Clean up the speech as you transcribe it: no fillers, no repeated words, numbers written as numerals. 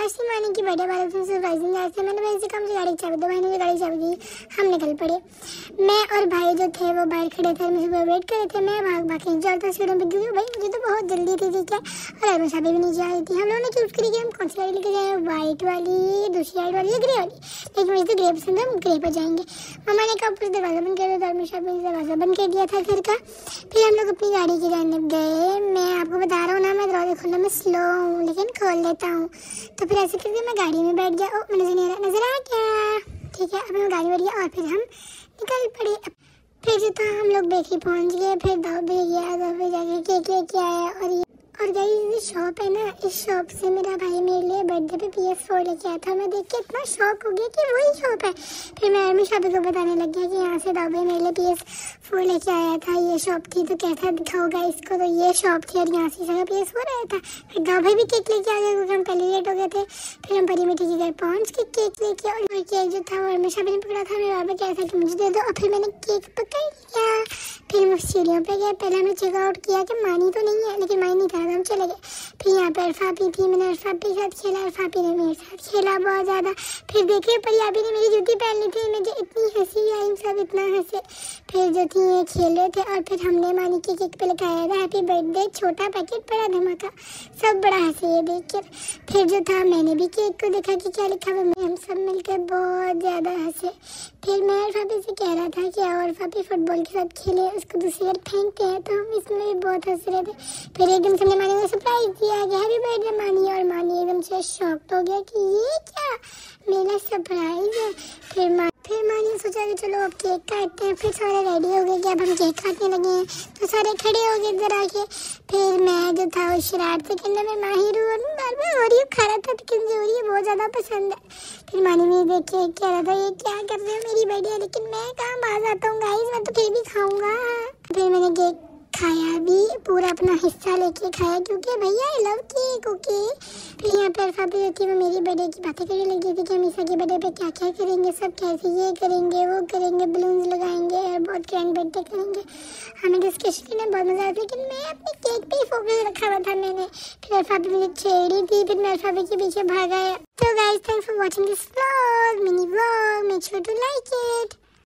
आज थी मानी की बर्थडे वाले दिन सरप्राइजिंग आज थे। मैंने भाई से कम से गाड़ी चाबी दो, मैंने भी गाड़ी चाबी दी, हम निकल पड़े। मैं और भाई जो थे वो बाहर खड़े थे, मुझे वेट कर रहे थे। मैं भाग भाग के चलता सीढ़ियों पे, क्योंकि भाई मुझे तो बहुत जल्दी थी, ठीक है। और अरबा शादी भी नीचे आ रही थी। हम लोगों ने चूज करी कि हम कौन सी गाड़ी लेके जाए, व्हाइट वाली, दूसरी साइड वाली या ग्रे वाली। लेकिन मुझे तो ग्रे पसंद है, हम ग्रे पर जाएंगे। मम्मा ने कहा ऊपर दरवाजा बंद कर दो, और शादी दरवाजा बंद कर दिया था घर का। फिर हम लोग अपनी गाड़ी की जानब गए। मैं आपको बता रहा हूँ ना, मैं दरवाजा खोलने में स्लो हूँ, लेकिन खोल लेता हूँ। तो फिर ऐसे करके मैं गाड़ी में बैठ गया। नजर आ गया, ठीक है। अब हम गाड़ी बैठ गया और फिर हम निकल पड़े। फिर जो था हम लोग बेकरी पहुंच गए। फिर दाव भी गया, दाव पे जाके केक लेके आया। और गाइस शॉप है ना, इस शॉप से मेरा भाई मेरे लिए बर्थडे पे PS4 लेके आया था। मैं देख के इतना शॉक हो गया कि वही शॉप है। फिर मैं आर्मी शॉप को बताने लग गया कि यहाँ से दाव भाई मेरे लिए PS4 लेके आया था, ये शॉप थी। तो कैसा दिखा होगा इसको, तो ये शॉप थी और यहाँ से जगह PS4 आया था। फिर दाव भाई भी केक लेके आ गया क्योंकि हम पहले लेट हो गए थे। फिर हम परी मिठी के घर पहुँच के केक लेके, और केक जो था वो आर्मी शॉप ने पकड़ा था। मेरे बाबा कह था कि मुझे दे दो, और फिर मैंने केक पकड़ लिया। फिर हम सीढ़ियों पे गए। पहले हमने चेकआउट किया कि मानी तो नहीं है, लेकिन मानी नहीं था, हम चले गए। फिर यहाँ पे अरफापी थी, मैंने अरफापी के साथ खेला, अरफापी ने मेरे साथ खेला बहुत ज़्यादा। फिर देखे परियाबी ने मेरी जूती पहन ली थी, मुझे इतनी हंसी आई, सब इतना हंसे। फिर जो थी ये खेल रहे थे, और फिर हमने मानी के केक पे लगाया था हैप्पी बर्थडे, छोटा पैकेट बड़ा धमाका। सब बड़ा हंसे ये देख कर। फिर जो था मैंने भी केक को देखा कि क्या लिखा हुआ, हम सब मिलकर बहुत ज़्यादा हंसे। फिर मैं अरफापी से कह रहा था कि और अरफापी फुटबॉल के साथ खेले, उसको दूसरी बार फेंकते हैं, तो हम इसमें भी बहुत हंस रहे थे। फिर एकदम से मानी को सरप्राइज दिया गया, हैप्पी बर्थडे मानी। और मानी एकदम से शॉक्ड हो गया कि ये क्या मेरा सरप्राइज है। फिर मानी ने सोचा कि चलो अब केक काटते हैं। फिर सारे रेडी हो गए कि अब हम केक काटने लगे हैं, तो सारे खड़े हो गए इधर आके। फिर मैं जो था वो शरारत करने में माहिर हूँ, बार बार हो रही हूँ, खा रहा था लेकिन जो रही है बहुत ज़्यादा पसंद है। फिर मानी ने देख के कह रहा था ये क्या कर रहे हो, मेरी बर्थडे, लेकिन मैं कहाँ बाज आता हूँ गाइस, मैं तो फिर भी खाऊंगा। फिर मैंने केक खाया भी, पूरा अपना हिस्सा लेके खाया, क्योंकि भैया आई लव केक। ओके। फिर यहाँ पर अरफापी होती है, वो मेरी बर्थडे की बातें करने लगी थी कि हम ईसा के बर्थडे पे क्या क्या करेंगे, सब कैसे ये करेंगे वो करेंगे, बलून्स लगाएंगे और बहुत ग्रैंड बर्थडे करेंगे। हमें डिस्कशन में बहुत मजा आता, लेकिन मैं अपने केक पे ही फोकस रखा हुआ था मैंने। फिर अरफापी मुझे छेड़ी थी, फिर मैं अरफापी के पीछे भाग आया। तो guys thanks for watching this vlog, mini vlog, make sure to like it.